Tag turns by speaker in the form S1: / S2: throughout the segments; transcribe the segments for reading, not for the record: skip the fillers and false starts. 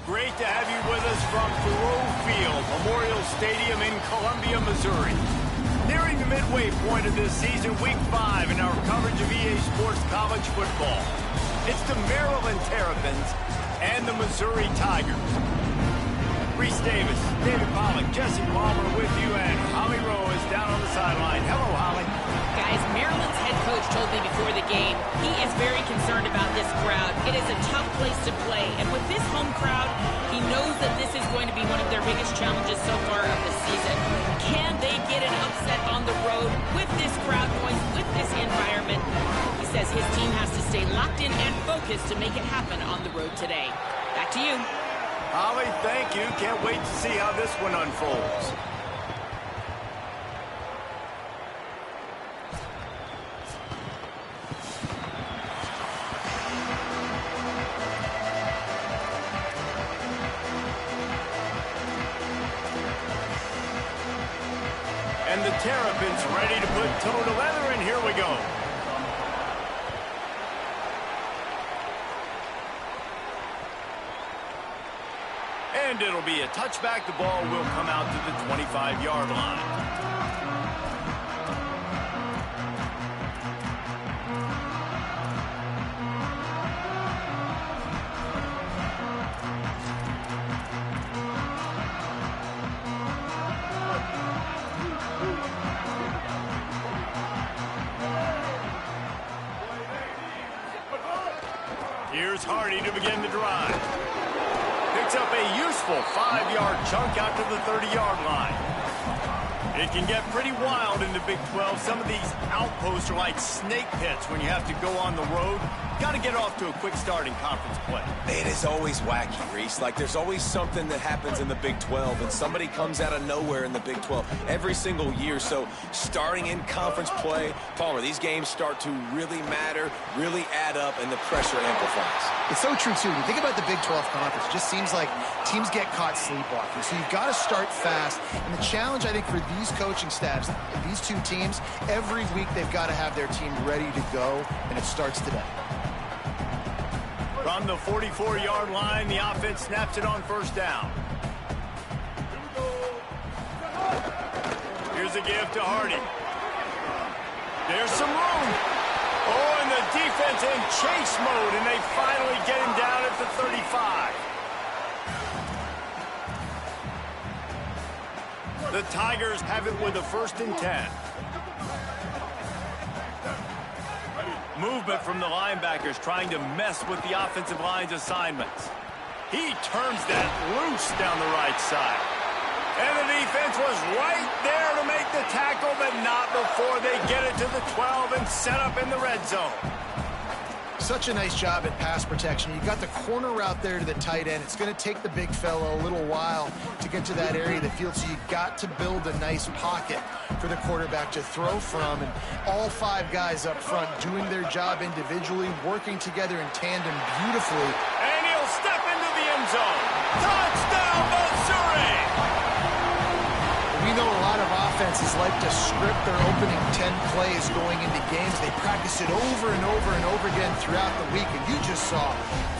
S1: Great to have you with us from Thoreau Field, Memorial Stadium in Columbia, Missouri. Nearing the midway point of this season, Week 5 in our coverage of EA Sports College Football. It's the Maryland Terrapins and the Missouri Tigers. Reese Davis, David Pollack, Jesse Palmer with you, and Holly Rowe is down on the sideline. Hello, Holly.
S2: Guys, Maryland's head coach told me before the game he is very concerned about this crowd. It is a tough place to play, and with this home crowd, he knows that this is going to be one of their biggest challenges so far of the season. Can they get an upset on the road with this crowd noise, with this environment? He says his team has to stay locked in and focused to make it happen on the road today. Back to you.
S1: Holly, thank you. Can't wait to see how this one unfolds. And the Terrapins ready to put toe to leather, and here we go. And it'll be a touchback. The ball will come out to the 25-yard line. Here's Hardy to begin the drive. Picks up a useful 5-yard chunk out to the 30-yard line. It can get pretty wild in the Big 12. Some of these outposts are like snake pits when you have to go on the road. Got to get off to a quick start in conference play.
S3: It is always wacky, Reese. Like, there's always something that happens in the Big 12, and somebody comes out of nowhere in the Big 12 every single year. So starting in conference play, Palmer, these games start to really matter, really add up, and the pressure amplifies.
S4: It's so true, too. When you think about the Big 12 conference, it just seems like teams get caught sleepwalking. So you've got to start fast. And the challenge, I think, for these coaching staffs, these two teams, every week they've got to have their team ready to go, and it starts today.
S1: From the 44-yard line, the offense snaps it on first down. Here's a give to Hardy. There's some room. Oh, and the defense in chase mode, and they finally get him down at the 35. The Tigers have it with a 1st and 10. Movement from the linebackers trying to mess with the offensive line's assignments. He turns that loose down the right side. And the defense was right there to make the tackle, but not before they get it to the 12 and set up in the red zone.
S4: Such a nice job in pass protection. You got the corner route there to the tight end. It's going to take the big fella a little while to get to that area of the field, so you got to build a nice pocket for the quarterback to throw from. And all 5 guys up front doing their job individually, working together in tandem beautifully.
S1: And he'll step into the end zone. Touchdown, Missouri!
S4: We know a lot of offenses like to script their opening 10 plays going into games. They practice it over and over and over again throughout the week, and you just saw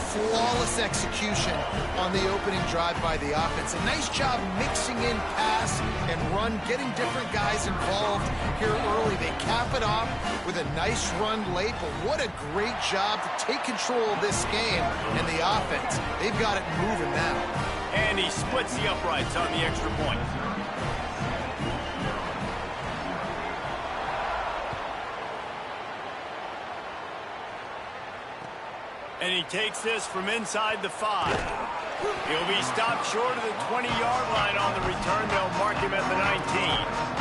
S4: flawless execution on the opening drive by the offense. A nice job mixing in pass and run, getting different guys involved here early. They cap it off with a nice run late, but what a great job to take control of this game. And the offense, they've got it moving now.
S1: And he splits the uprights on the extra point. And he takes this from inside the 5. He'll be stopped short of the 20-yard line on the return. They'll mark him at the 19.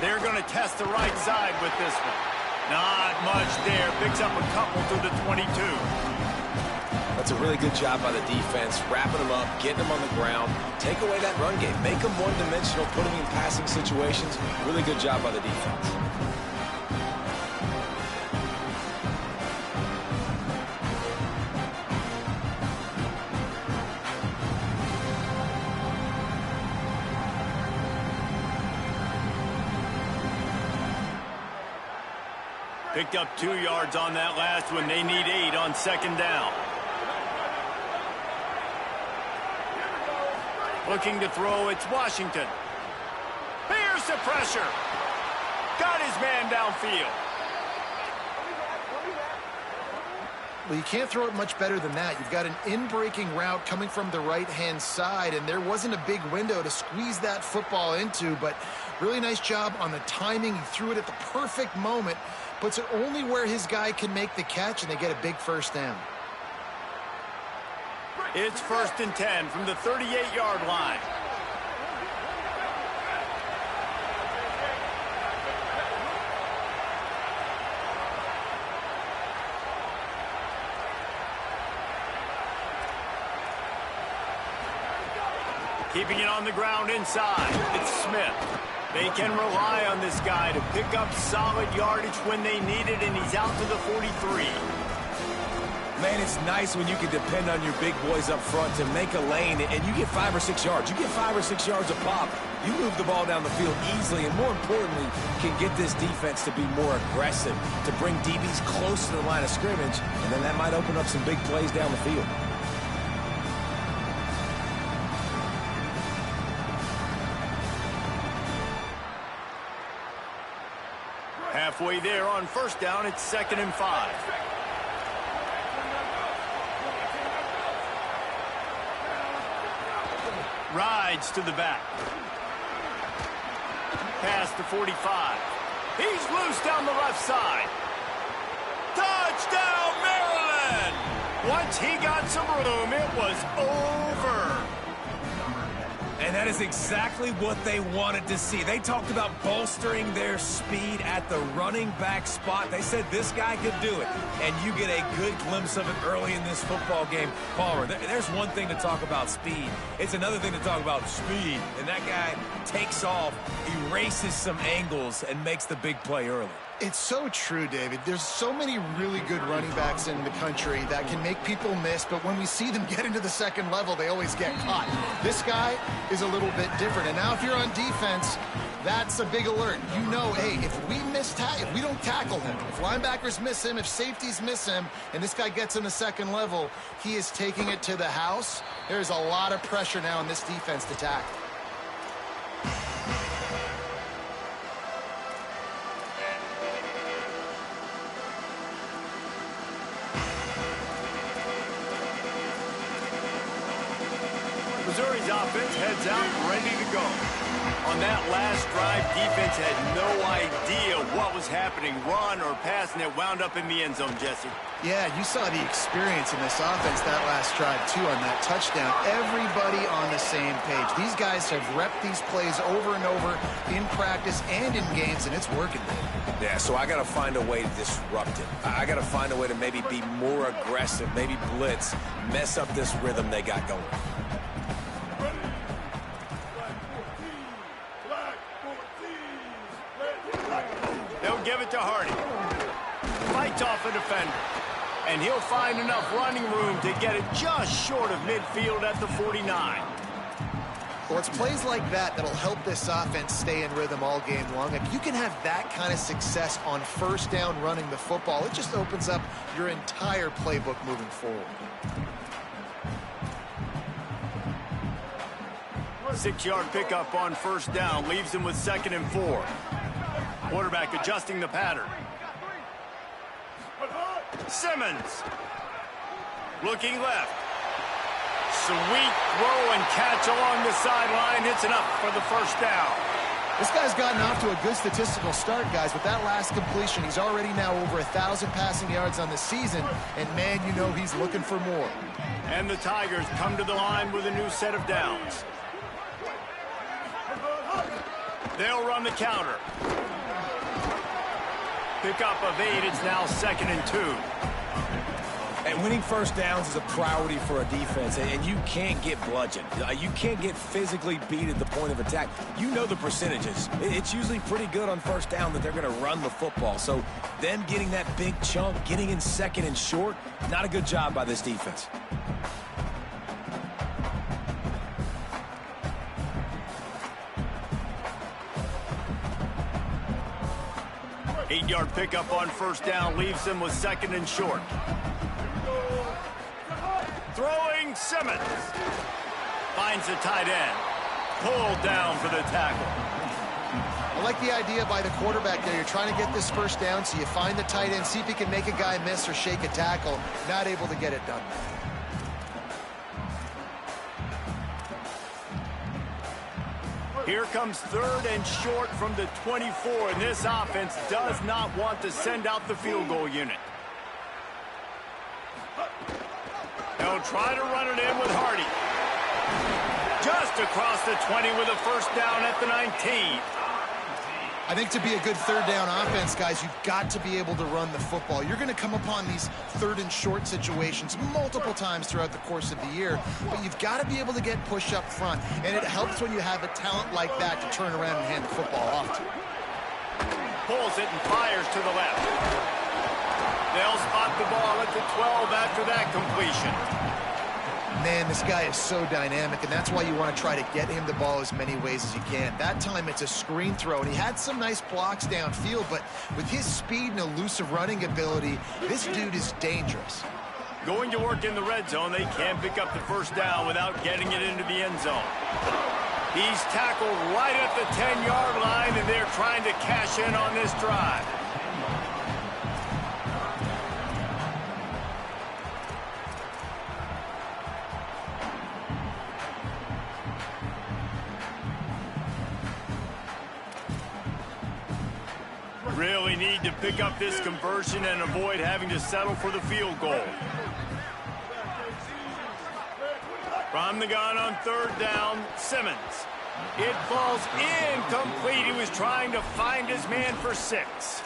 S1: They're going to test the right side with this one. Not much there. Picks up a couple to the 22.
S3: That's a really good job by the defense, wrapping them up, getting them on the ground. Take away that run game. Make them one-dimensional, put them in passing situations. Really good job by the defense.
S1: Picked up 2 yards on that last one. They need 8 on second down. Looking to throw, it's Washington. Here's the pressure. Got his man downfield.
S4: Well, you can't throw it much better than that. You've got an in-breaking route coming from the right-hand side, and there wasn't a big window to squeeze that football into, but really nice job on the timing. He threw it at the perfect moment, puts it only where his guy can make the catch, and they get a big first down.
S1: It's 1st and 10 from the 38-yard line. Keeping it on the ground inside. It's Smith. They can rely on this guy to pick up solid yardage when they need it, and he's out to the 43.
S3: Man, it's nice when you can depend on your big boys up front to make a lane, and you get 5 or 6 yards. You get 5 or 6 yards a pop. You move the ball down the field easily, and more importantly, can get this defense to be more aggressive, to bring DBs close to the line of scrimmage, and then that might open up some big plays down the field.
S1: Halfway there on first down, it's 2nd and 5. Rides to the back. Past the 45. He's loose down the left side. Touchdown, Maryland! Once he got some room, it was over.
S3: And that is exactly what they wanted to see. They talked about bolstering their speed at the running back spot. They said this guy could do it. And you get a good glimpse of it early in this football game. Palmer, there's one thing to talk about speed. It's another thing to talk about speed. And that guy takes off, erases some angles, and makes the big play early.
S4: It's so true, David. There's so many really good running backs in the country that can make people miss, but when we see them get into the second level, they always get caught. This guy is a little bit different. And now if you're on defense, that's a big alert. You know, hey, if we don't tackle him, if linebackers miss him, if safeties miss him, and this guy gets in the second level, he is taking it to the house. There's a lot of pressure now on this defense to tackle.
S1: Missouri's offense heads out ready to go. On that last drive, defense had no idea what was happening, run or pass, and it wound up in the end zone, Jesse.
S4: Yeah, you saw the experience in this offense that last drive, too, on that touchdown. Everybody on the same page. These guys have repped these plays over and over in practice and in games, and it's working.
S3: Yeah, so I got to find a way to disrupt it. I got to find a way to maybe be more aggressive, maybe blitz, mess up this rhythm they got going.
S1: They'll give it to Hardy. Fights off a defender. And he'll find enough running room to get it just short of midfield at the 49.
S4: Well, it's plays like that that'll help this offense stay in rhythm all game long. If you can have that kind of success on first down running the football, it just opens up your entire playbook moving forward.
S1: 6-yard pickup on first down leaves him with 2nd and 4. Quarterback adjusting the pattern. Simmons. Looking left. Sweet throw and catch along the sideline. It's enough for the first down.
S4: This guy's gotten off to a good statistical start, guys. With that last completion, he's already now over 1,000 passing yards on the season. And, man, you know he's looking for more.
S1: And the Tigers come to the line with a new set of downs. They'll run the counter. Pickup of 8. It's now 2nd and 2.
S3: And winning first downs is a priority for a defense, and you can't get bludgeoned. You can't get physically beat at the point of attack. You know the percentages. It's usually pretty good on first down that they're going to run the football. So them getting that big chunk, getting in 2nd and short, not a good job by this defense.
S1: Eight-yard pickup on first down leaves him with 2nd and short. Throwing Simmons. Finds the tight end. Pulled down for the tackle.
S4: I like the idea by the quarterback there. You're trying to get this first down, so you find the tight end, see if he can make a guy miss or shake a tackle. Not able to get it done.
S1: Here comes 3rd and short from the 24, and this offense does not want to send out the field goal unit. They'll try to run it in with Hardy. Just across the 20 with a first down at the 19.
S4: I think to be a good third down offense, guys, you've got to be able to run the football. You're going to come upon these 3rd and short situations multiple times throughout the course of the year, but you've got to be able to get push up front, and it helps when you have a talent like that to turn around and hand the football off to.
S1: Pulls it and fires to the left. They'll spot the ball at the 12 after that completion.
S4: Man, this guy is so dynamic, and that's why you want to try to get him the ball as many ways as you can. That time it's a screen throw, and he had some nice blocks downfield, but with his speed and elusive running ability, this dude is dangerous.
S1: Going to work in the red zone, they can't pick up the first down without getting it into the end zone. He's tackled right at the 10-yard line, and they're trying to cash in on this drive. Really need to pick up this conversion and avoid having to settle for the field goal. From the gun on 3rd down, Simmons. It falls incomplete. He was trying to find his man for 6.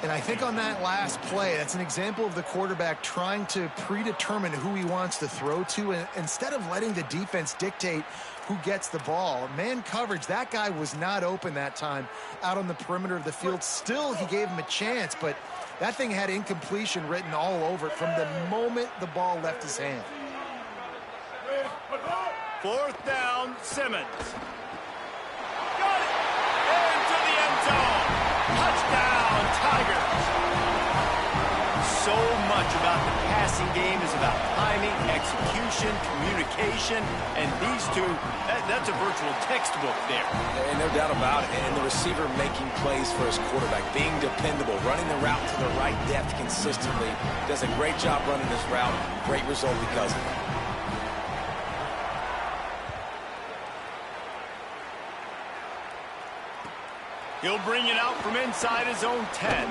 S4: And I think on that last play, that's an example of the quarterback trying to predetermine who he wants to throw to, and instead of letting the defense dictate who gets the ball. Man coverage, that guy was not open that time out on the perimeter of the field. Still, he gave him a chance, but that thing had incompletion written all over it from the moment the ball left his hand.
S1: 4th down, Simmons. Got it! Into the end zone. Touchdown, Tigers. So much about the passing game is about timing, execution, communication, and these two, that's a virtual textbook there.
S3: And no doubt about it. And the receiver making plays for his quarterback, being dependable, running the route to the right depth consistently. Does a great job running this route. Great result because of it.
S1: He'll bring it out from inside his own 10.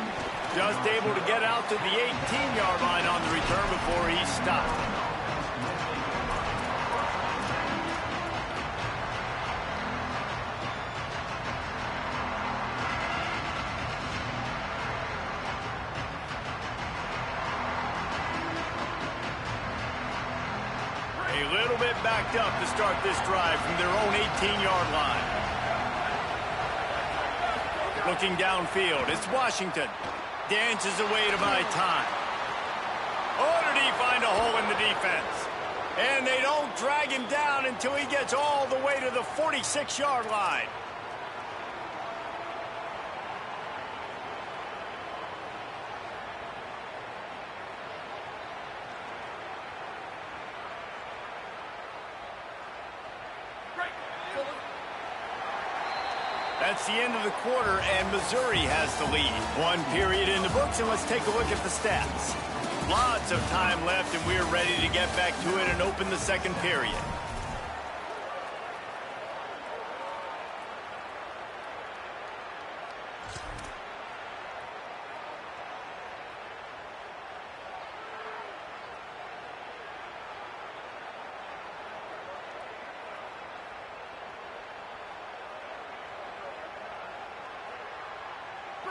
S1: Just able to get out to the 18-yard line on the return before he's stopped. A little bit backed up to start this drive from their own 18-yard line. Looking downfield, it's Washington. Dances away to buy time. Oh, did he find a hole in the defense? And they don't drag him down until he gets all the way to the 46-yard line. That's the end of the quarter, and Missouri has the lead. One period in the books, and let's take a look at the stats. Lots of time left, and we're ready to get back to it and open the second period.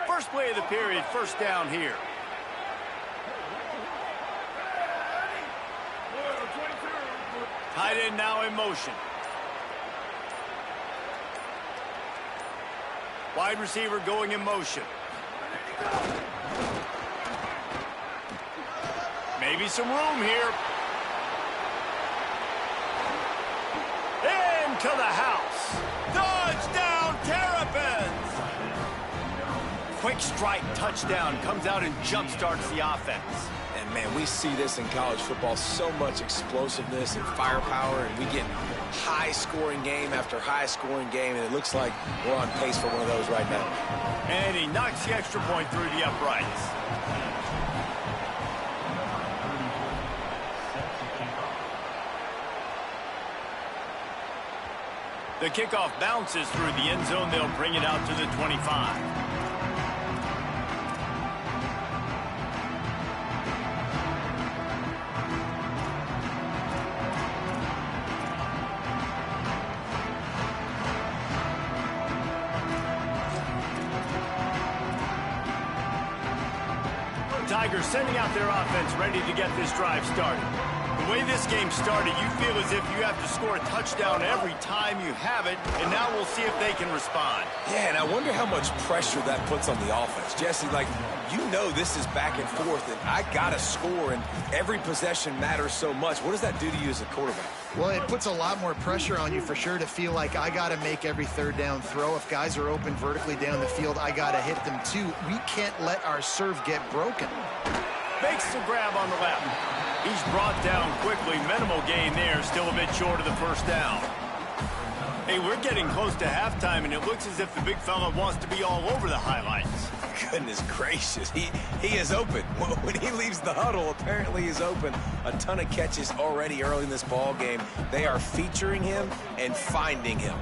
S1: First play of the period, first down here. Tight end now in motion. Wide receiver going in motion. Maybe some room here. Into the house. Touchdown, Terrapins! Quick strike touchdown comes out and jump starts the offense.
S3: And, man, we see this in college football, so much explosiveness and firepower, and we get high-scoring game after high-scoring game, and it looks like we're on pace for one of those right now.
S1: And he knocks the extra point through the uprights. The kickoff bounces through the end zone. They'll bring it out to the 25. Tigers sending out their offense ready to get this drive started. The way this game started, you feel as if you have to score a touchdown every time you have it, and now we'll see if they can respond.
S3: Yeah, and I wonder how much pressure that puts on the offense. Jesse, like, you know this is back and forth, and I got to score, and every possession matters so much. What does that do to you as a quarterback?
S4: Well, it puts a lot more pressure on you for sure to feel like I got to make every third down throw. If guys are open vertically down the field, I got to hit them too. We can't let our serve get broken.
S1: Makes the grab on the left. He's brought down quickly. Minimal gain there, still a bit short of the first down. Hey, we're getting close to halftime, and it looks as if the big fella wants to be all over the highlights.
S3: Goodness gracious, he is open. When he leaves the huddle, apparently he's open. A ton of catches already early in this ball game. They are featuring him and finding him.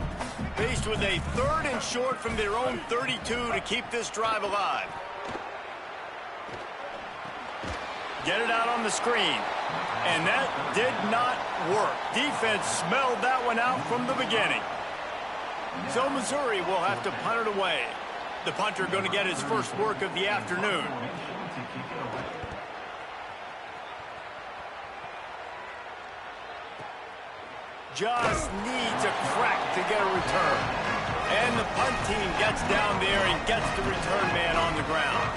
S1: Faced with a third and short from their own 32 to keep this drive alive. Get it out on the screen. And that did not work. Defense smelled that one out from the beginning. So Missouri will have to punt it away. The punter going to get his first work of the afternoon. Just needs a crack to get a return. And the punt team gets down there and gets the return man on the ground.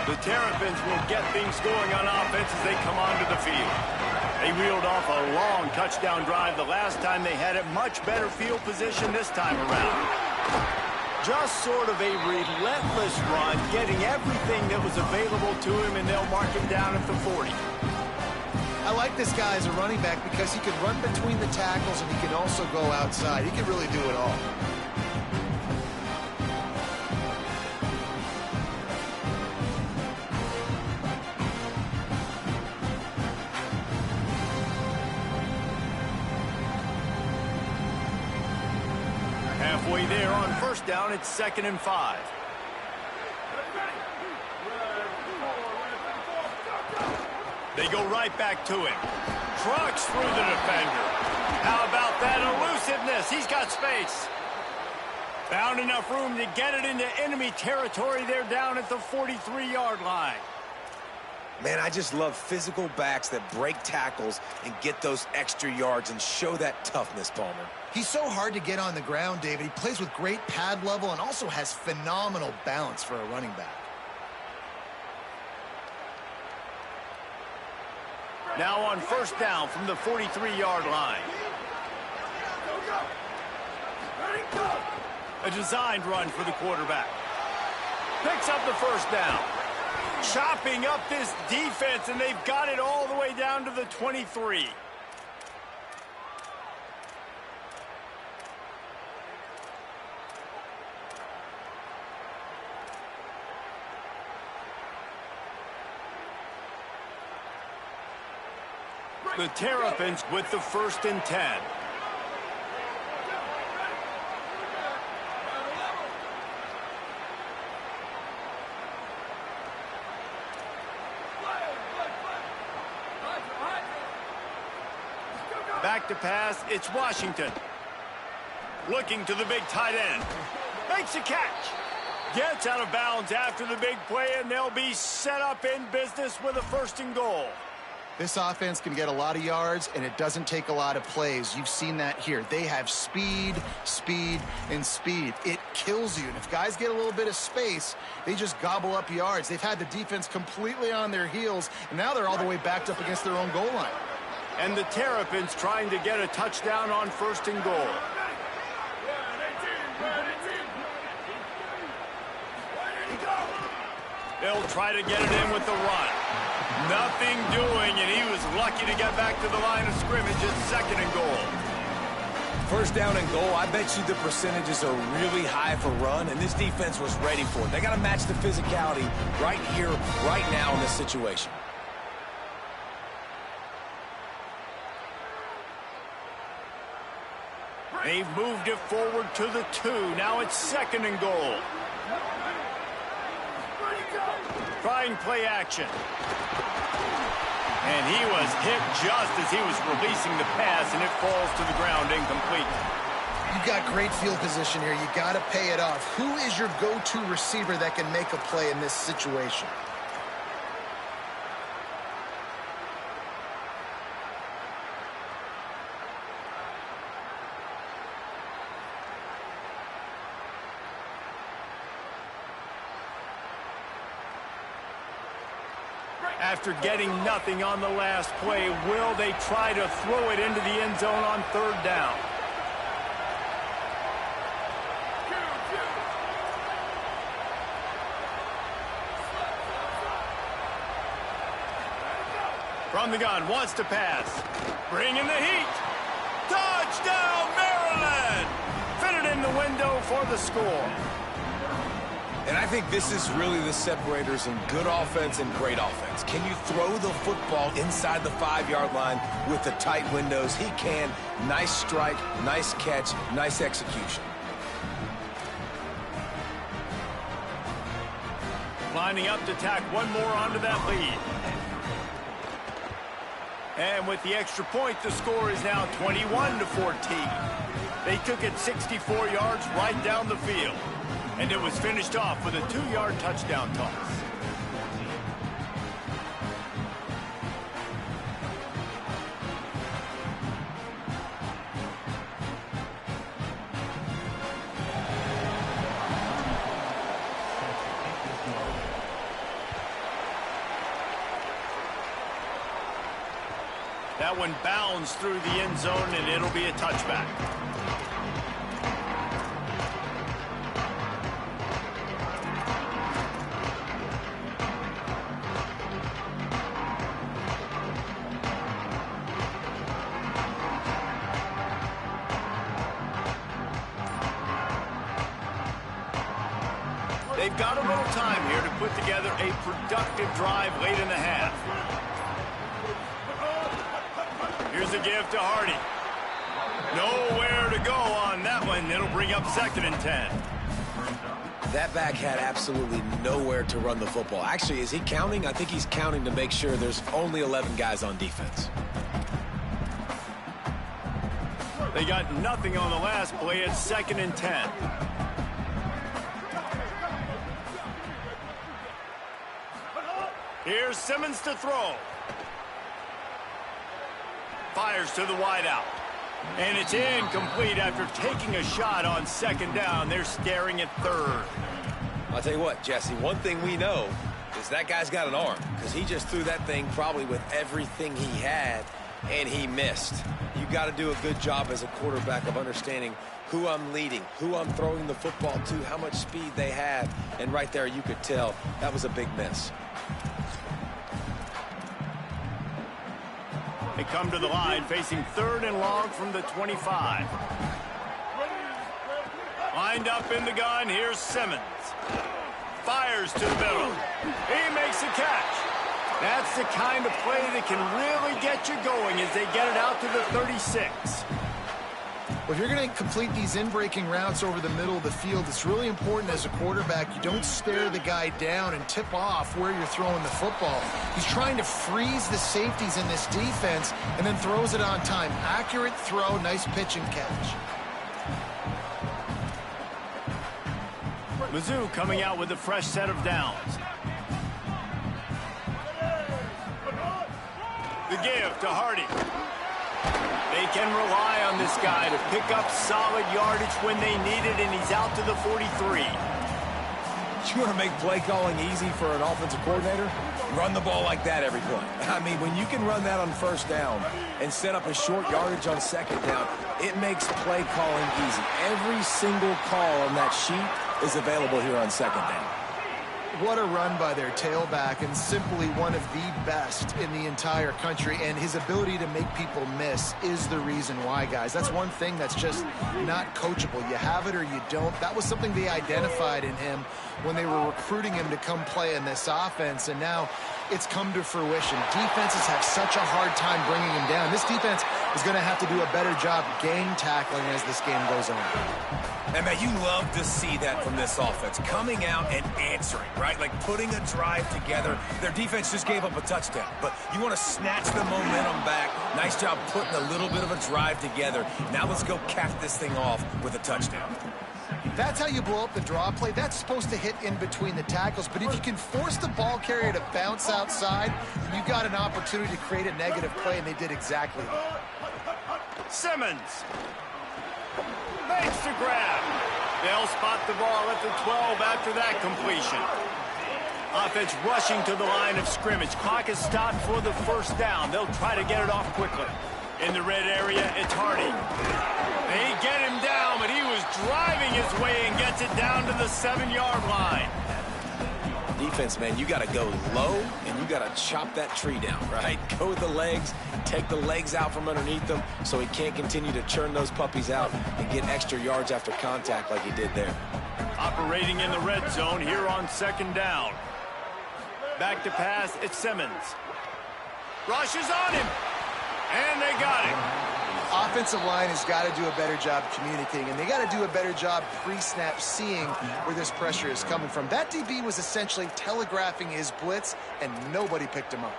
S1: The Terrapins will get things going on offense as they come onto the field. They reeled off a long touchdown drive the last time they had it. Much better field position this time around. Just sort of a relentless run, getting everything that was available to him, and they'll mark him down at the 40.
S4: I like this guy as a running back because he can run between the tackles and he can also go outside. He can really do it all.
S1: Halfway there on first down, it's 2nd and 5. They go right back to him. Trucks through the defender. How about that elusiveness? He's got space. Found enough room to get it into enemy territory. They're down at the 43-yard line.
S3: Man, I just love physical backs that break tackles and get those extra yards and show that toughness, Palmer.
S4: He's so hard to get on the ground, David. He plays with great pad level and also has phenomenal balance for a running back.
S1: Now on first down from the 43-yard line. A designed run for the quarterback. Picks up the first down. Chopping up this defense, and they've got it all the way down to the 23. The Terrapins with the 1st and 10. Back to pass, it's Washington. Looking to the big tight end. Makes a catch. Gets out of bounds after the big play, and they'll be set up in business with a 1st and goal.
S4: This offense can get a lot of yards, and it doesn't take a lot of plays. You've seen that here. They have speed, speed, and speed. It kills you. And if guys get a little bit of space, they just gobble up yards. They've had the defense completely on their heels, and now they're all the way backed up against their own goal line.
S1: And the Terrapins trying to get a touchdown on 1st and goal. They'll try to get it in with the run. Nothing doing, and he was lucky to get back to the line of scrimmage at 2nd and goal.
S3: 1st down and goal, I bet you the percentages are really high for run, and this defense was ready for it. They got to match the physicality right here, right now in this situation.
S1: They've moved it forward to the 2. Now it's 2nd and goal. Trying play action. And he was hit just as he was releasing the pass, and it falls to the ground incomplete.
S4: You've got great field position here. You got to pay it off. Who is your go-to receiver that can make a play in this situation?
S1: After getting nothing on the last play, will they try to throw it into the end zone on 3rd down? From the gun, wants to pass. Bringing the heat. Touchdown, Maryland! Fitted in the window for the score.
S3: And I think this is really the separators in good offense and great offense. Can you throw the football inside the 5-yard line with the tight windows? He can. Nice strike, nice catch, nice execution.
S1: Lining up to tack one more onto that lead. And with the extra point, the score is now 21-14. They took it 64 yards right down the field. And it was finished off with a 2-yard touchdown toss. That one bounds through the end zone, and it'll be a touchback. They've got a little time here to put together a productive drive late in the half. Here's a give to Hardy. Nowhere to to go on that one. It'll bring up 2nd and 10.
S3: That back had absolutely nowhere to run the football. Actually, is he counting? I think he's counting to make sure there's only 11 guys on defense.
S1: They got nothing on the last play. It's 2nd and 10. Here's Simmons to throw. Fires to the wideout. And it's incomplete after taking a shot on 2nd down. They're staring at 3rd.
S3: I'll tell you what, Jesse, one thing we know is that guy's got an arm, because he just threw that thing probably with everything he had, and he missed. You got to do a good job as a quarterback of understanding who I'm leading, who I'm throwing the football to, how much speed they have, and right there you could tell that was a big miss.
S1: They come to the line facing 3rd and long from the 25. Lined up in the gun, here's Simmons. Fires to the middle. He makes a catch. That's the kind of play that can really get you going as they get it out to the 36.
S4: Well, if you're going to complete these in-breaking routes over the middle of the field, it's really important as a quarterback you don't stare the guy down and tip off where you're throwing the football. He's trying to freeze the safeties in this defense and then throws it on time. Accurate throw, nice pitch and catch.
S1: Mizzou coming out with a fresh set of downs. The give to Hardy. They can rely on this guy to pick up solid yardage when they need it, and he's out to the 43.
S3: You want to make play calling easy for an offensive coordinator? Run the ball like that every play. I mean, when you can run that on 1st down and set up a short yardage on 2nd down, it makes play calling easy. Every single call on that sheet is available here on 2nd down.
S4: What a run by their tailback, and simply one of the best in the entire country, and his ability to make people miss is the reason why, guys. That's one thing that's just not coachable. You have it or you don't. That was something they identified in him when they were recruiting him to come play in this offense, and now it's come to fruition. Defenses have such a hard time bringing him down. This defense is going to have to do a better job game tackling as this game goes on.
S3: And, man, you love to see that from this offense, coming out and answering, right? Like putting a drive together. Their defense just gave up a touchdown, but you want to snatch the momentum back. Nice job putting a little bit of a drive together. Now let's go cap this thing off with a touchdown.
S4: That's how you blow up the draw play. That's supposed to hit in between the tackles, but if you can force the ball carrier to bounce outside, you've got an opportunity to create a negative play, and they did exactly that.
S1: Simmons makes the grab. They'll spot the ball at the 12 after that completion. Offense rushing to the line of scrimmage. Clock is stopped for the 1st down. They'll try to get it off quickly. In the red area, it's Hardy. They get him down, but he was driving his way and gets it down to the 7-yard line.
S3: Defense, man, you got to go low, and you got to chop that tree down, right? Go with the legs, take the legs out from underneath them so he can't continue to churn those puppies out and get extra yards after contact like he did there.
S1: Operating in the red zone here on 2nd down. Back to pass, it's Simmons. Rushes on him, and they got him.
S4: Offensive line has got to do a better job communicating, and they got to do a better job pre-snap seeing where this pressure is coming from. That DB was essentially telegraphing his blitz, and nobody picked him up.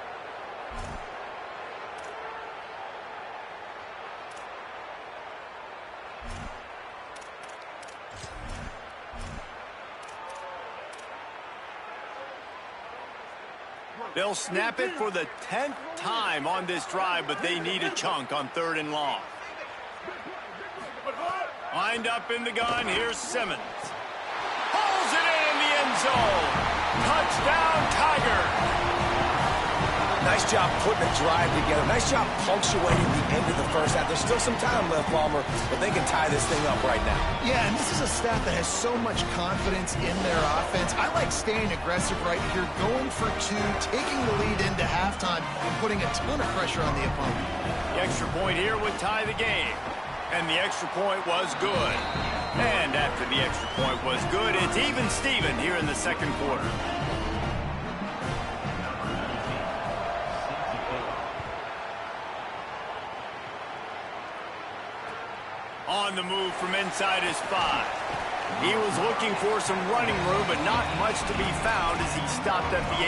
S1: They'll snap it for the 10th time on this drive, but they need a chunk on 3rd and long. Lined up in the gun, here's Simmons. Pulls it in the end zone. Touchdown, Tiger.
S3: Nice job putting a drive together. Nice job punctuating the end of the 1st half. There's still some time left, Palmer, but they can tie this thing up right now.
S4: Yeah, and this is a staff that has so much confidence in their offense. I like staying aggressive right here, going for 2, taking the lead into halftime, and putting a ton of pressure on the opponent.
S1: The extra point here would tie the game. And the extra point was good. And after the extra point was good, it's even Steven here in the 2nd quarter. On the move from inside his 5. He was looking for some running room, but not much to be found as he stopped at the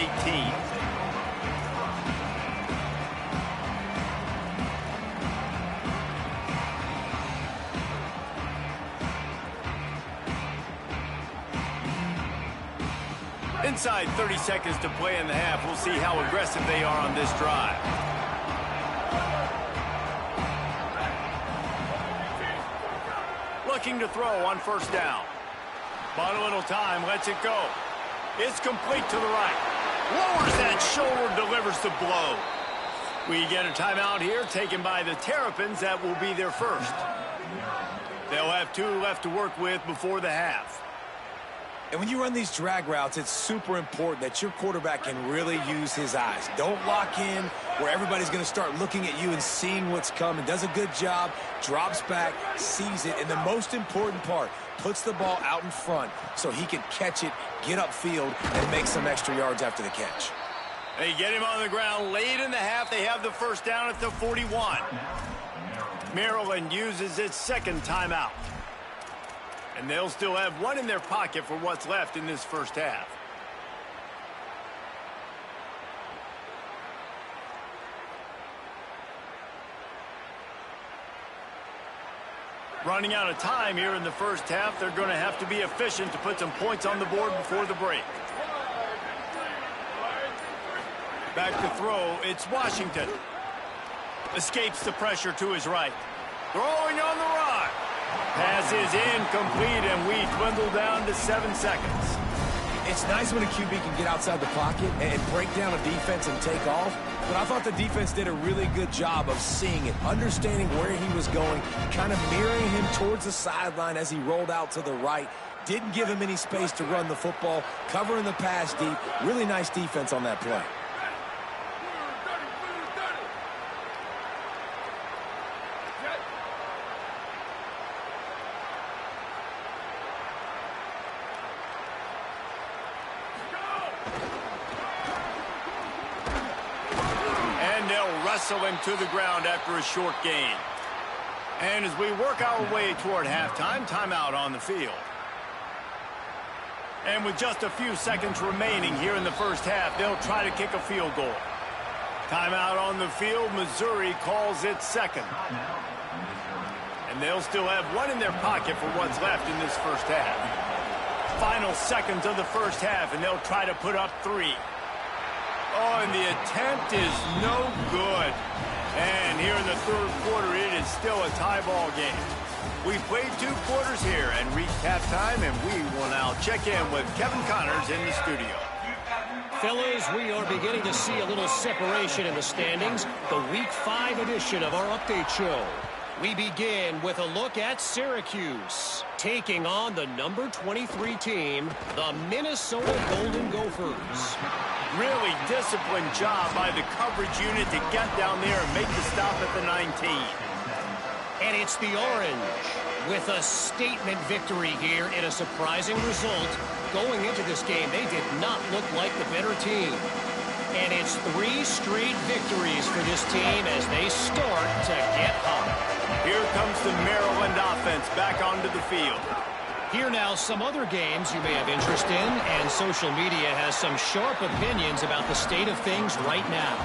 S1: 18. Inside 30 seconds to play in the half. We'll see how aggressive they are on this drive. Looking to throw on first down. But a little time, lets it go. It's complete to the right. Lowers that shoulder, delivers the blow. We get a timeout here taken by the Terrapins. That will be their first. They'll have 2 left to work with before the half.
S3: And when you run these drag routes, it's super important that your quarterback can really use his eyes. Don't lock in where everybody's going to start looking at you and seeing what's coming. Does a good job, drops back, sees it, and the most important part, puts the ball out in front so he can catch it, get upfield, and make some extra yards after the catch.
S1: They get him on the ground late in the half. They have the first down at the 41. Maryland uses its second timeout. And they'll still have 1 in their pocket for what's left in this first half. Running out of time here in the first half. They're going to have to be efficient to put some points on the board before the break. Back to throw. It's Washington. Escapes the pressure to his right. Throwing on the run. Pass is incomplete, and we dwindle down to 7 seconds.
S3: It's nice when a QB can get outside the pocket and break down a defense and take off, but I thought the defense did a really good job of seeing it, understanding where he was going, kind of mirroring him towards the sideline as he rolled out to the right. Didn't give him any space to run the football, covering the pass deep. Really nice defense on that play.
S1: Wrestle him to the ground after a short gain. And as we work our way toward halftime, timeout on the field. And with just a few seconds remaining here in the first half, they'll try to kick a field goal. Timeout on the field. Missouri calls it second. And they'll still have 1 in their pocket for what's left in this first half. Final seconds of the first half, and they'll try to put up 3. Oh, and the attempt is no good. And here in the third quarter, it is still a tie ball game. We played 2 quarters here and reached halftime, and we will now check in with Kevin Connors in the studio.
S5: Fellas, we are beginning to see a little separation in the standings. The Week 5 edition of our update show. We begin with a look at Syracuse, taking on the number 23 team, the Minnesota Golden Gophers.
S1: Really disciplined job by the coverage unit to get down there and make the stop at the 19.
S5: And it's the Orange with a statement victory here in a surprising result. Going into this game, they did not look like the better team. And it's 3 straight victories for this team as they start to get hot.
S1: Here comes the Maryland offense back onto the field.
S5: Here now some other games you may have interest in, and social media has some sharp opinions about the state of things right now.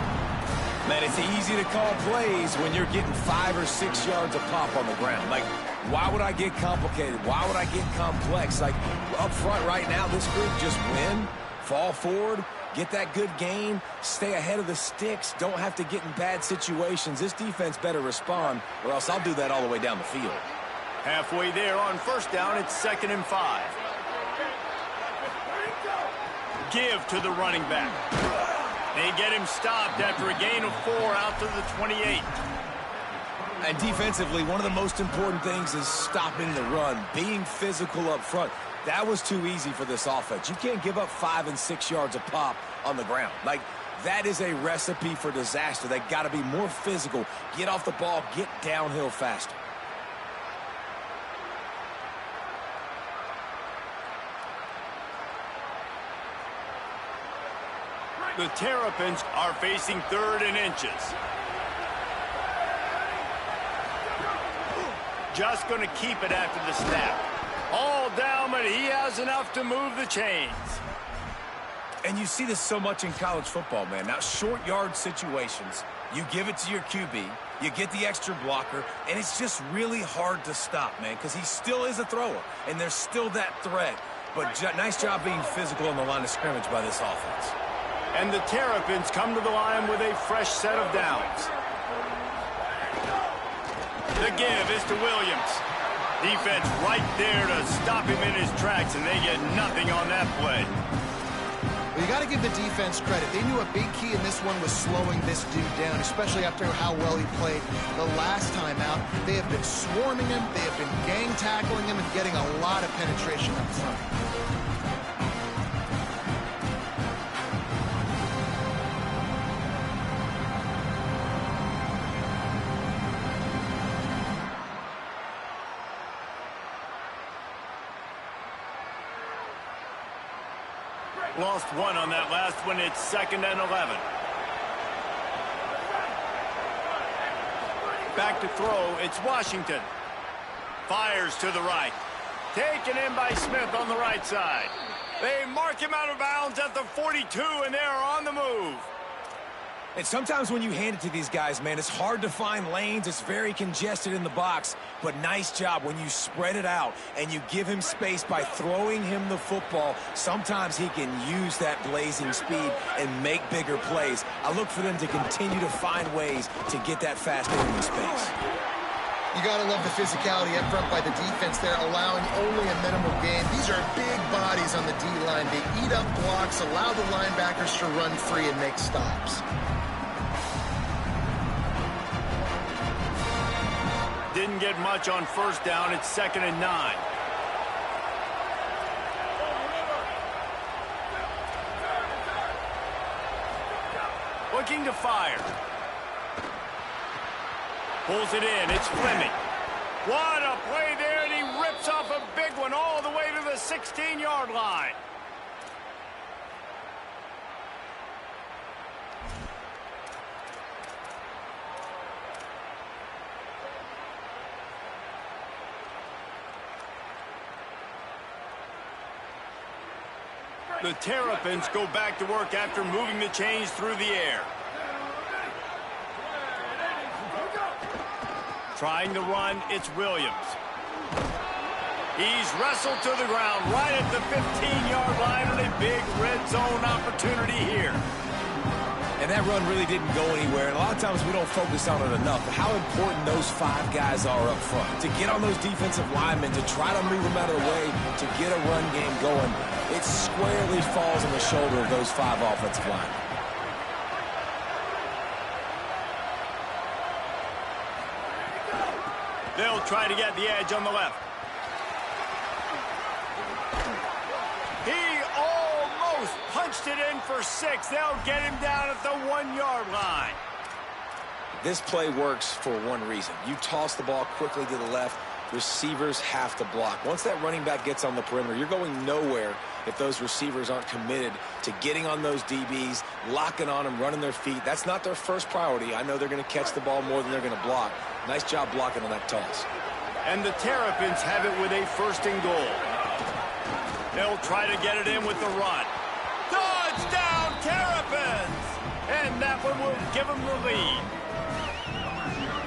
S3: Man, it's easy to call plays when you're getting 5 or 6 yards a pop on the ground. Like, why would I get complicated? Why would I get complex? Like, up front right now, this group just win, fall forward, get that good gain, stay ahead of the sticks, don't have to get in bad situations. This defense better respond, or else I'll do that all the way down the field.
S1: Halfway there on first down, it's 2nd and 5. Give to the running back. They get him stopped after a gain of 4 out to the 28.
S3: And defensively, one of the most important things is stopping the run, being physical up front. That was too easy for this offense. You can't give up 5 and 6 yards a pop on the ground. Like, that is a recipe for disaster. They got to be more physical, get off the ball, get downhill faster.
S1: The Terrapins are facing 3rd and inches. just going to keep it after the snap. All down, but he has enough to move the chains.
S3: And you see this so much in college football, man. Now, short yard situations, you give it to your QB, you get the extra blocker, and it's just really hard to stop, man, because he still is a thrower, and there's still that threat. But nice job being physical on the line of scrimmage by this offense.
S1: And the Terrapins come to the line with a fresh set of downs. The give is to Williams. Defense right there to stop him in his tracks, and they get nothing on that play.
S4: Well, you got to give the defense credit. They knew a big key in this one was slowing this dude down, especially after how well he played the last time out. They have been swarming him, they have been gang tackling him, and getting a lot of penetration up front.
S1: Lost one on that last one. It's 2nd and 11. Back to throw. It's Washington. Fires to the right. Taken in by Smith on the right side. They mark him out of bounds at the 42, and they're on the move.
S3: And sometimes when you hand it to these guys, man, it's hard to find lanes. It's very congested in the box. But nice job when you spread it out and you give him space by throwing him the football. Sometimes he can use that blazing speed and make bigger plays. I look for them to continue to find ways to get that fast moving space.
S4: You got to love the physicality up front by the defense there, allowing only a minimal gain. These are big bodies on the D-line. They eat up blocks, allow the linebackers to run free and make stops.
S1: Didn't get much on first down. It's 2nd and 9. Looking to fire. Pulls it in. It's Fleming. What a play there, and he rips off a big one all the way to the 16-yard line. The Terrapins go back to work after moving the chains through the air. Trying to run, it's Williams. He's wrestled to the ground right at the 15-yard line and a big red zone opportunity here.
S3: And that run really didn't go anywhere. And a lot of times we don't focus on it enough. But how important those 5 guys are up front. To get on those defensive linemen, to try to move them out of the way, to get a run game going. It squarely falls on the shoulder of those 5 offensive linemen.
S1: They'll try to get the edge on the left. He almost punched it in for 6. They'll get him down at the 1-yard line.
S3: This play works for one reason. You toss the ball quickly to the left. Receivers have to block. Once that running back gets on the perimeter, you're going nowhere if those receivers aren't committed to getting on those DBs, locking on them, running their feet. That's not their first priority. I know they're going to catch the ball more than they're going to block. Nice job blocking on that toss.
S1: And the Terrapins have it with a 1st and goal. They'll try to get it in with the run. Touchdown, Terrapins! And that one will give them the lead.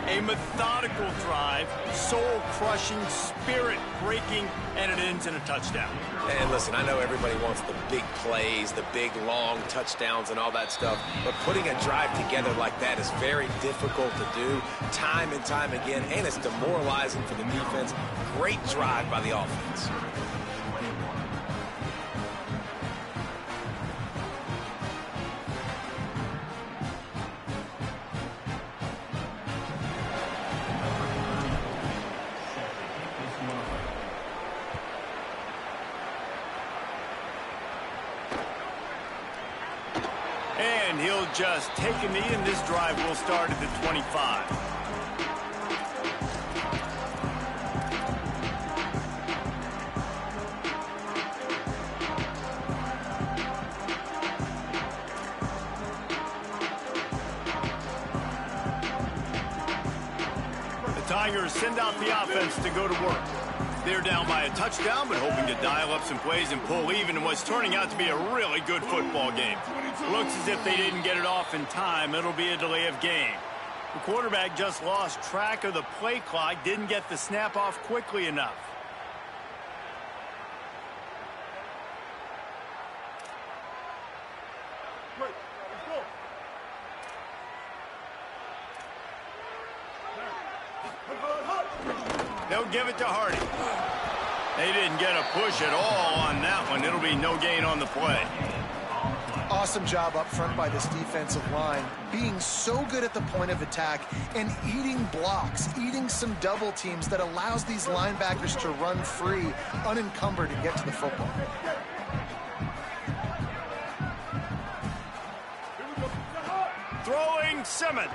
S1: A methodical drive, soul-crushing, spirit-breaking, and it ends in a touchdown.
S3: And listen, I know everybody wants the big plays, the big, long touchdowns and all that stuff, but putting a drive together like that is very difficult to do time and time again, and it's demoralizing for the defense. Great drive by the offense.
S1: And he'll just take a knee, and this drive will start at the 25. Tigers send out the offense to go to work. They're down by a touchdown, but hoping to dial up some plays and pull even in what's turning out to be a really good football game. Looks as if they didn't get it off in time. It'll be a delay of game. The quarterback just lost track of the play clock, didn't get the snap off quickly enough. They'll give it to Hardy. They didn't get a push at all on that one. It'll be no gain on the play.
S4: Awesome job up front by this defensive line, being so good at the point of attack and eating blocks, eating some double teams that allows these linebackers to run free, unencumbered, and get to the football.
S1: Throwing Simmons.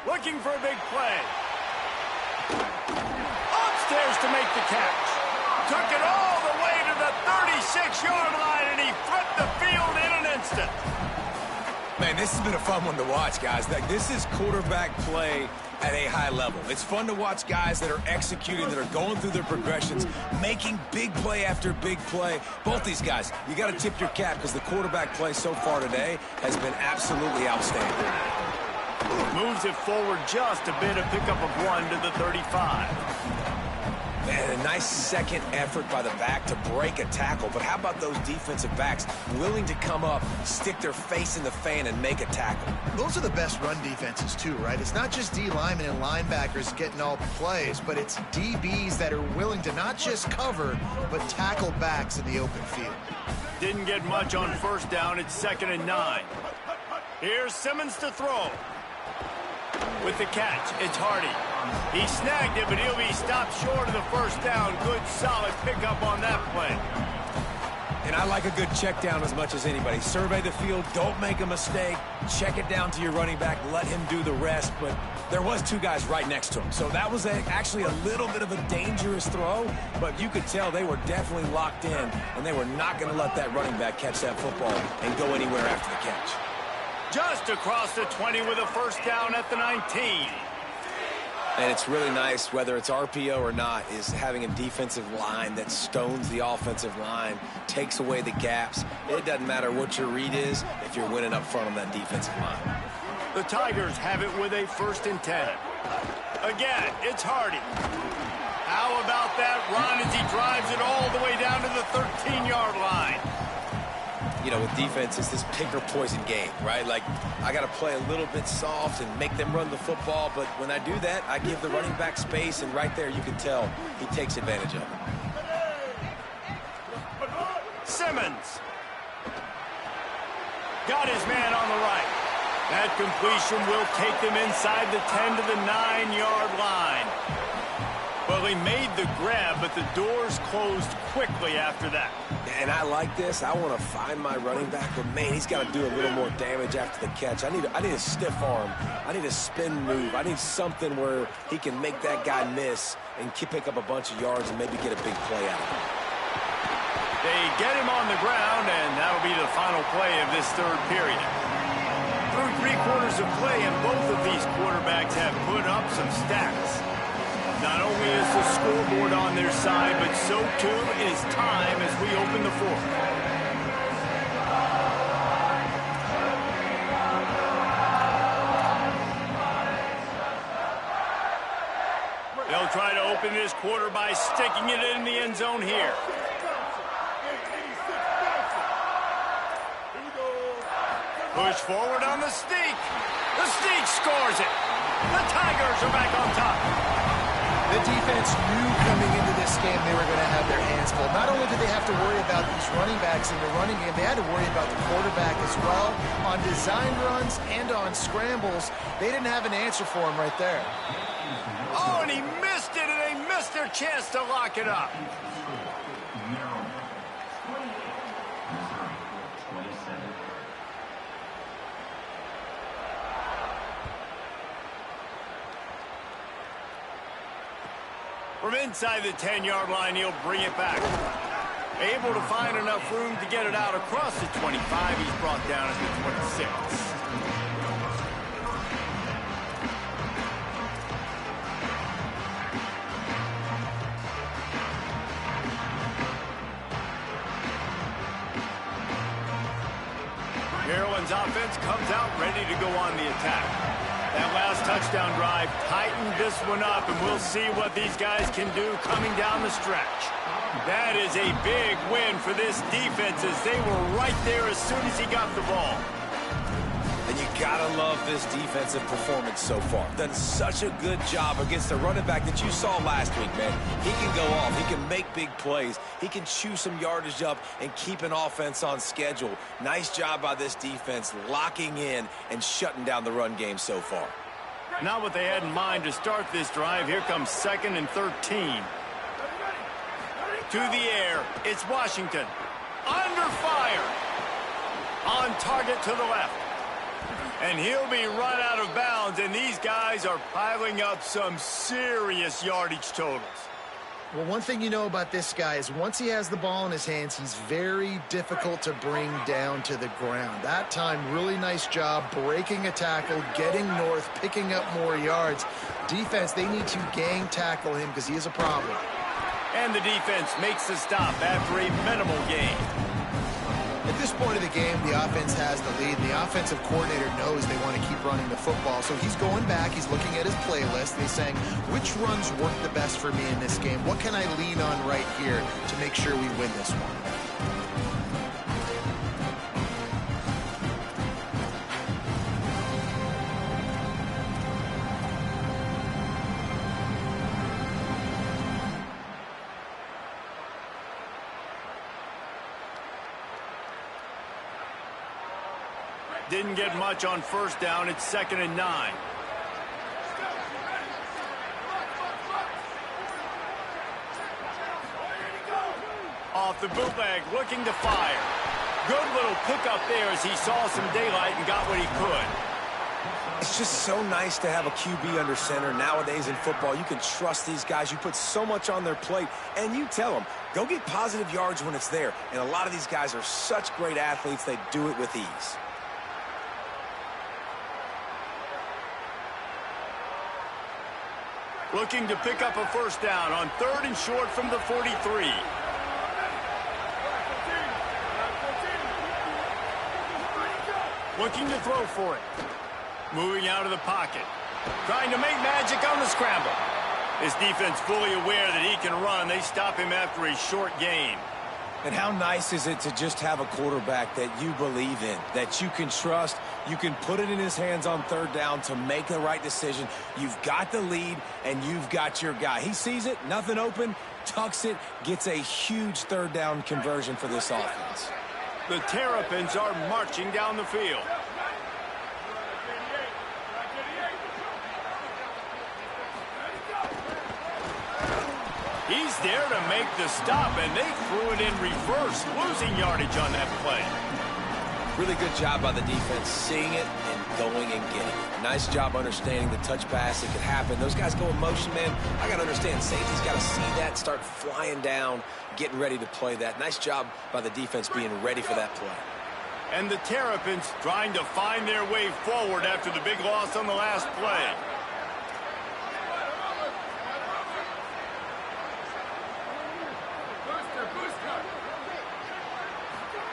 S1: Looking for a big play. Upstairs to make the catch. Took it all the way to the 36-yard line, and he flipped the field in an instant.
S3: Man, this has been a fun one to watch, guys. This is quarterback play at a high level. It's fun to watch guys that are executing, that are going through their progressions, making big play after big play. Both these guys, you got to tip your cap because the quarterback play so far today has been absolutely outstanding.
S1: Moves it forward just a bit, a pickup of 1 to the 35.
S3: Man, a nice second effort by the back to break a tackle. But how about those defensive backs willing to come up, stick their face in the fan, and make a tackle?
S4: Those are the best run defenses, too, right? It's not just D linemen and linebackers getting all the plays, but it's DBs that are willing to not just cover, but tackle backs in the open field.
S1: Didn't get much on first down. It's 2nd and 9. Here's Simmons to throw. With the catch, it's Hardy. He snagged it, but he'll be stopped short of the first down. Good, solid pickup on that play.
S3: And I like a good check down as much as anybody. Survey the field, don't make a mistake, check it down to your running back, let him do the rest. But there was 2 guys right next to him. So that was actually a little bit of a dangerous throw, but you could tell they were definitely locked in, and they were not going to let that running back catch that football and go anywhere after the catch.
S1: Just across the 20 with a first down at the 19.
S3: And it's really nice, whether it's RPO or not, is having a defensive line that stones the offensive line, takes away the gaps. It doesn't matter what your read is if you're winning up front on that defensive line.
S1: The Tigers have it with a 1st and 10. Again, it's Hardy. How about that run as he drives it all the way down to the 13-yard line?
S3: You know, with defense, it's this pick or poison game, right? Like, I got to play a little bit soft and make them run the football, but when I do that, I give the running back space, and right there you can tell he takes advantage of it.
S1: Simmons. Got his man on the right. That completion will take them inside the 10 to the 9-yard line. Well, he made the grab, but the doors closed quickly after that.
S3: And I like this. I want to find my running back, but man, he's got to do a little more damage after the catch. I need a stiff arm. I need a spin move. I need something where he can make that guy miss and pick up a bunch of yards and maybe get a big play out of it.
S1: They get him on the ground, and that'll be the final play of this 3rd period. Through 3 quarters of play, and both of these quarterbacks have put up some stats. Not only is the scoreboard on their side, but so too is time as we open the 4th. They'll try to open this quarter by sticking it in the end zone here. Push forward on the sneak. The sneak scores it. The Tigers are back on top.
S4: The defense knew coming into this game they were going to have their hands full. Not only did they have to worry about these running backs in the running game, they had to worry about the quarterback as well. On design runs and on scrambles, they didn't have an answer for him right there.
S1: Oh, and he missed it, and they missed their chance to lock it up. From inside the 10-yard line, he'll bring it back. Able to find enough room to get it out across the 25. He's brought down at the 26. offense comes out ready to go on the attack. That last touchdown drive tightened this one up, and we'll see what these guys can do coming down the stretch. That is a big win for this defense, as they were right there as soon as he got the ball.
S3: And you gotta love this defensive performance so far. Done such a good job against the running back that you saw last week, man. He can go off. He can make big plays. He can chew some yardage up and keep an offense on schedule. Nice job by this defense locking in and shutting down the run game so far.
S1: Not what they had in mind to start this drive. Here comes 2nd and 13. To the air. It's Washington. Under fire. On target to the left. And he'll be run out of bounds, and these guys are piling up some serious yardage totals.
S4: Well, one thing you know about this guy is once he has the ball in his hands, he's very difficult to bring down to the ground. That time, really nice job breaking a tackle, getting north, picking up more yards. Defense, they need to gang tackle him because he is a problem.
S1: And the defense makes the stop after a minimal gain.
S4: At this point of the game, the offense has the lead. The offensive coordinator knows they want to keep running the football. So he's going back. He's looking at his playlist. And he's saying, which runs work the best for me in this game? What can I lean on right here to make sure we win this one?
S1: Didn't get much on first down. It's 2nd and 9. Off the bootleg, looking to fire. Good little pickup there as he saw some daylight and got what he could.
S3: It's just so nice to have a QB under center. Nowadays in football, you can trust these guys. You put so much on their plate, and you tell them, go get positive yards when it's there. And a lot of these guys are such great athletes, they do it with ease.
S1: Looking to pick up a first down on 3rd and short from the 43. Looking to throw for it. Moving out of the pocket. Trying to make magic on the scramble. His defense fully aware that he can run. They stop him after a short gain.
S3: And how nice is it to just have a quarterback that you believe in, that you can trust, you can put it in his hands on 3rd down to make the right decision. You've got the lead, and you've got your guy. He sees it, nothing open, tucks it, gets a huge 3rd down conversion for this offense.
S1: The Terrapins are marching down the field. He's there to make the stop, and they threw it in reverse, losing yardage on that play.
S3: Really good job by the defense, seeing it and going and getting it. Nice job understanding the touch pass. It could happen. Those guys go in motion, man. I got to understand, safety's got to see that, start flying down, getting ready to play that. Nice job by the defense being ready for that play.
S1: And the Terrapins trying to find their way forward after the big loss on the last play.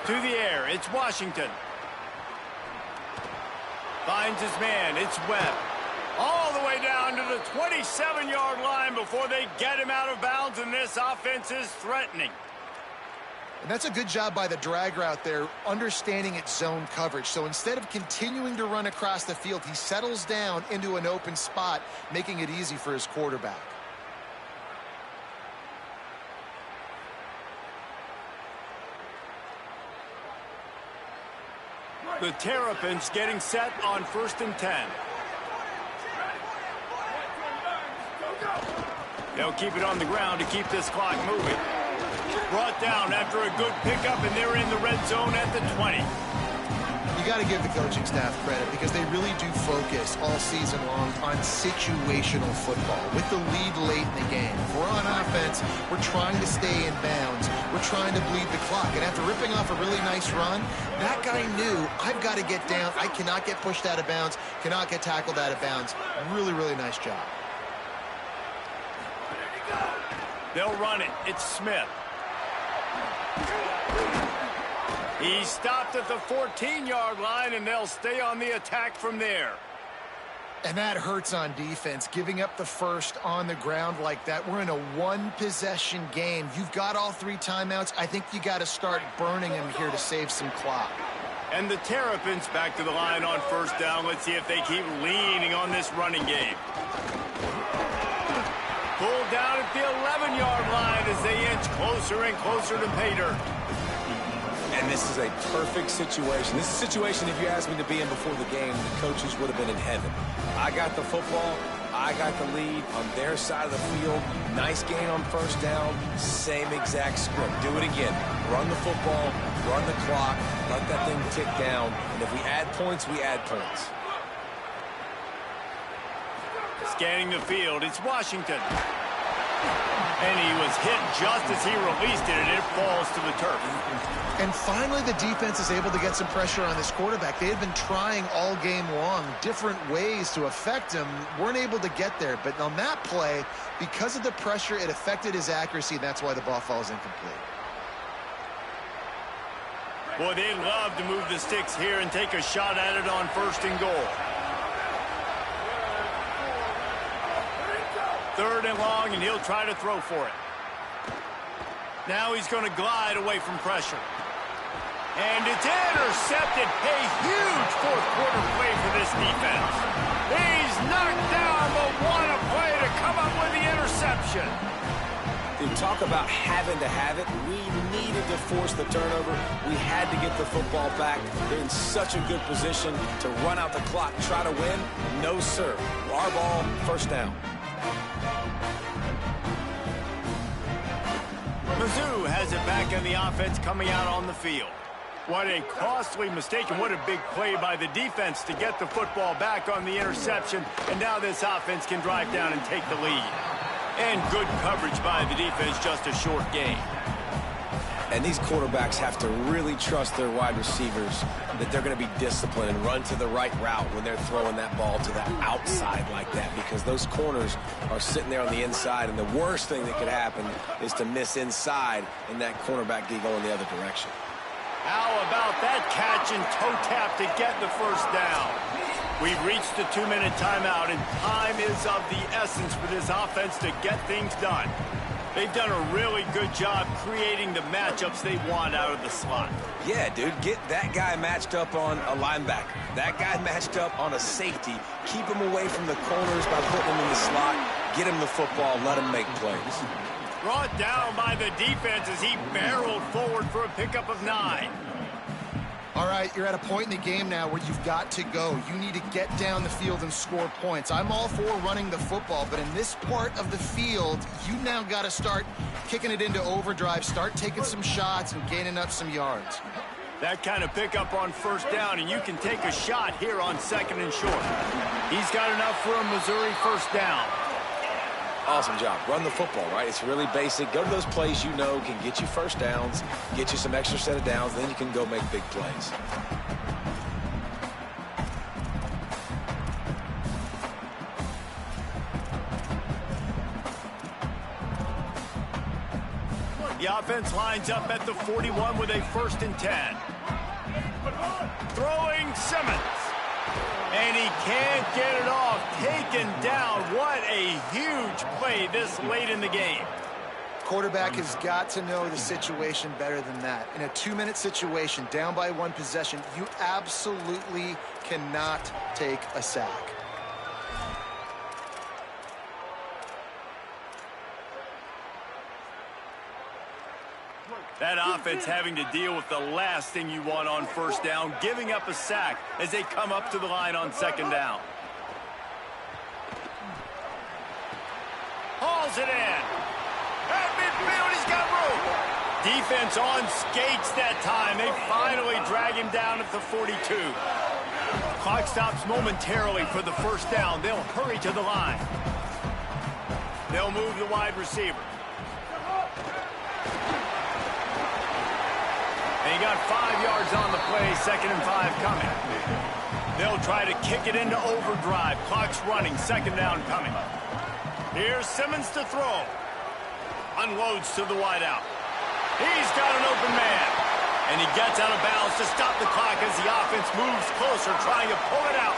S1: To the air, it's Washington. Finds his man, it's Webb. All the way down to the 27-yard line before they get him out of bounds, and this offense is threatening.
S4: And that's a good job by the drag route there, understanding its zone coverage. So instead of continuing to run across the field, he settles down into an open spot, making it easy for his quarterback.
S1: The Terrapins getting set on 1st and 10. They'll keep it on the ground to keep this clock moving. Brought down after a good pickup, and they're in the red zone at the 20.
S4: You got to give the coaching staff credit because they really do focus all season long on situational football with the lead late in the game. If we're on offense, we're trying to stay in bounds. We're trying to bleed the clock. And after ripping off a really nice run, that guy knew, I've got to get down. I cannot get pushed out of bounds, cannot get tackled out of bounds. Really, really nice job. They'll
S1: run it. It's Smith. He stopped at the 14-yard line, and they'll stay on the attack from there.
S4: And that hurts on defense, giving up the first on the ground like that. We're in a one-possession game. You've got all 3 timeouts. I think you got to start burning them here to save some clock.
S1: And the Terrapins back to the line on first down. Let's see if they keep leaning on this running game. Pulled down at the 11-yard line as they inch closer and closer to pay dirt.
S3: And this is a perfect situation. This is a situation, if you asked me to be in before the game, the coaches would have been in heaven. I got the football. I got the lead on their side of the field. Nice gain on first down. Same exact script. Do it again. Run the football. Run the clock. Let that thing tick down. And if we add points, we add points.
S1: Scanning the field, it's Washington. And he was hit just as he released it, and it falls to the turf.
S4: And finally, the defense is able to get some pressure on this quarterback. They had been trying all game long, different ways to affect him. Weren't able to get there. But on that play, because of the pressure, it affected his accuracy. That's why the ball falls incomplete.
S1: Boy, they'd love to move the sticks here and take a shot at it on first and goal. 3rd and long, and he'll try to throw for it. Now he's going to glide away from pressure. And it's intercepted. A huge fourth-quarter play for this defense. He's knocked down, but what a play to come up with the interception.
S3: Dude, talk about having to have it. We needed to force the turnover. We had to get the football back. They're in such a good position to run out the clock, try to win. No, sir. Our ball, first down.
S1: Mizzou has it back in the offense coming out on the field. What a costly mistake, and what a big play by the defense to get the football back on the interception. And now this offense can drive down and take the lead. And good coverage by the defense, just a short gain.
S3: And these quarterbacks have to really trust their wide receivers that they're going to be disciplined and run to the right route when they're throwing that ball to the outside like that, because those corners are sitting there on the inside, and the worst thing that could happen is to miss inside and that cornerback be going the other direction.
S1: How about that catch and toe tap to get the first down? We've reached the 2-minute timeout, and time is of the essence for this offense to get things done. They've done a really good job creating the matchups they want out of the slot.
S3: Yeah, dude, get that guy matched up on a linebacker. That guy matched up on a safety. Keep him away from the corners by putting him in the slot. Get him the football. Let him make plays.
S1: Brought down by the defense as he barreled forward for a pickup of 9.
S4: All right, you're at a point in the game now where you've got to go. You need to get down the field and score points. I'm all for running the football, but in this part of the field, you now got to start kicking it into overdrive, start taking some shots and gaining up some yards.
S1: That kind of pickup on first down, and you can take a shot here on 2nd and short. He's got enough for a Missouri first down.
S3: Awesome job. Run the football, right? It's really basic. Go to those plays you know can get you first downs, get you some extra set of downs, then you can go make big plays.
S1: The offense lines up at the 41 with a 1st and 10. Throwing Simmons. And he can't get it off. Taken down. What a huge play this late in the game.
S4: Quarterback has got to know the situation better than that. In a 2-minute situation, down by 1 possession, you absolutely cannot take a sack.
S1: That offense having to deal with the last thing you want on first down, giving up a sack as they come up to the line on 2nd down. Hauls it in. At midfield, he's got room. Defense on skates that time. They finally drag him down at the 42. Clock stops momentarily for the first down. They'll hurry to the line. They'll move the wide receiver. They got 5 yards on the play, 2nd and 5 coming. They'll try to kick it into overdrive. Clock's running, 2nd down coming. Here's Simmons to throw. Unloads to the wideout. He's got an open man. And he gets out of bounds to stop the clock as the offense moves closer, trying to pull it out.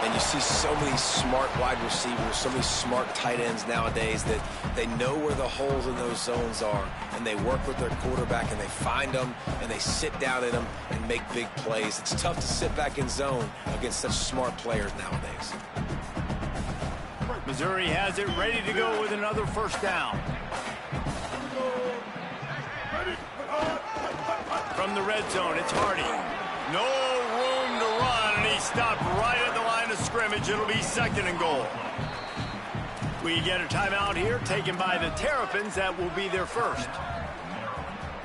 S3: And you see so many smart wide receivers, so many smart tight ends nowadays that they know where the holes in those zones are, and they work with their quarterback, and they find them, and they sit down in them and make big plays. It's tough to sit back in zone against such smart players nowadays.
S1: Missouri has it ready to go with another first down. From the red zone, it's Hardy. No room to run, and he stopped right at the line of scrimmage. It'll be 2nd and goal. We get a timeout here taken by the Terrapins. That will be their first.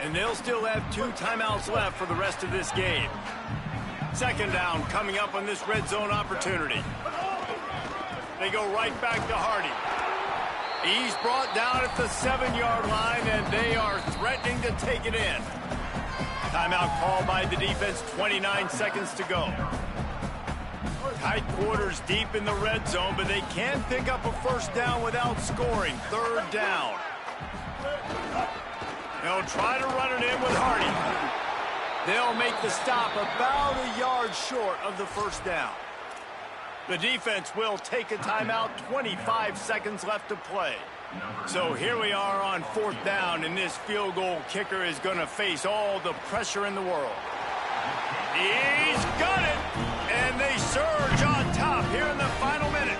S1: And they'll still have 2 timeouts left for the rest of this game. 2nd down coming up on this red zone opportunity. They go right back to Hardy. He's brought down at the 7-yard line, and they are threatening to take it in. Timeout called by the defense, 29 seconds to go. Tight quarters deep in the red zone, but they can pick up a first down without scoring. 3rd down. They'll try to run it in with Hardy. They'll make the stop about a yard short of the first down. The defense will take a timeout, 25 seconds left to play. So here we are on 4th down, and this field goal kicker is going to face all the pressure in the world. He's got it, and they surge on top here in the final minute.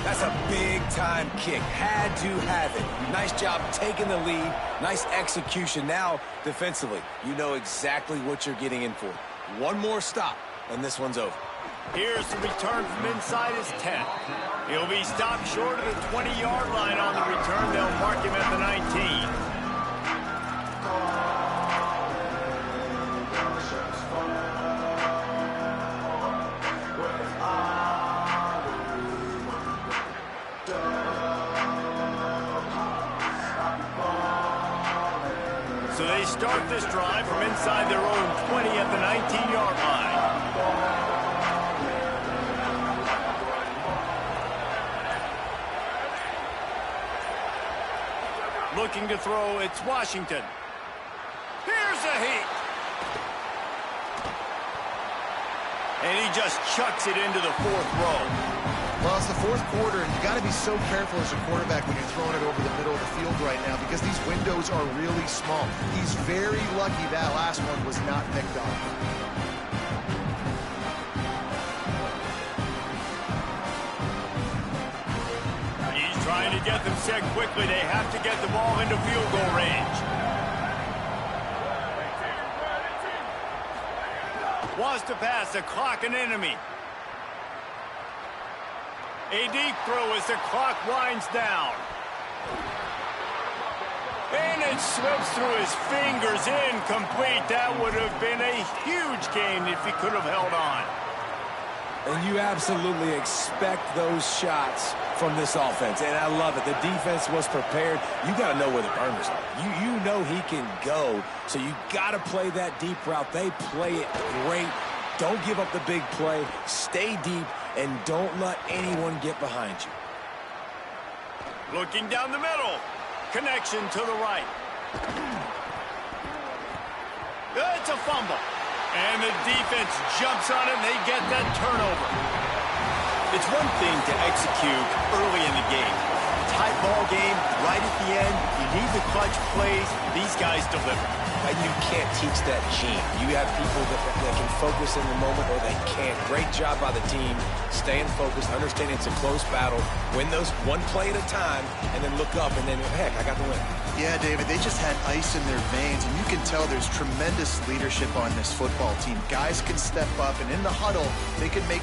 S3: That's a big-time kick. Had to have it. Nice job taking the lead. Nice execution. Now, defensively, you know exactly what you're getting in for. One more stop, and this one's over.
S1: Here's the return from inside his 10. He'll be stopped short of the 20-yard line on the return. They'll mark him at the 19. So they start this drive from inside their own 20 at the 19-yard line. Looking to throw, it's Washington. Here's a heat. And he just chucks it into the 4th row.
S4: Well, it's the 4th quarter, and you got to be so careful as a quarterback when you're throwing it over the middle of the field right now because these windows are really small. He's very lucky that last one was not picked off.
S1: Trying to get them set quickly. They have to get the ball into field goal range. Wants to pass, the clock an enemy. A deep throw as the clock winds down. And it slips through his fingers, incomplete. That would have been a huge gain if he could have held on.
S3: And you absolutely expect those shots from this offense, and I love it. The defense was prepared. You got to know where the burners are. You know he can go, so you got to play that deep route. They play it great. Don't give up the big play. Stay deep, and don't let anyone get behind you.
S1: Looking down the middle. Connection to the right. It's a fumble. And the defense jumps on it, and they get that turnover. It's one thing to execute early in the game. Tight ball game, right at the end. You need the clutch plays. These guys deliver.
S3: And you can't teach that gene. You have people that can focus in the moment or they can't. Great job by the team, staying focused, understanding it's a close battle, win those one play at a time, and then look up, and then, heck, I got the win.
S4: Yeah, David, they just had ice in their veins, and you can tell there's tremendous leadership on this football team. Guys can step up, and in the huddle, they can make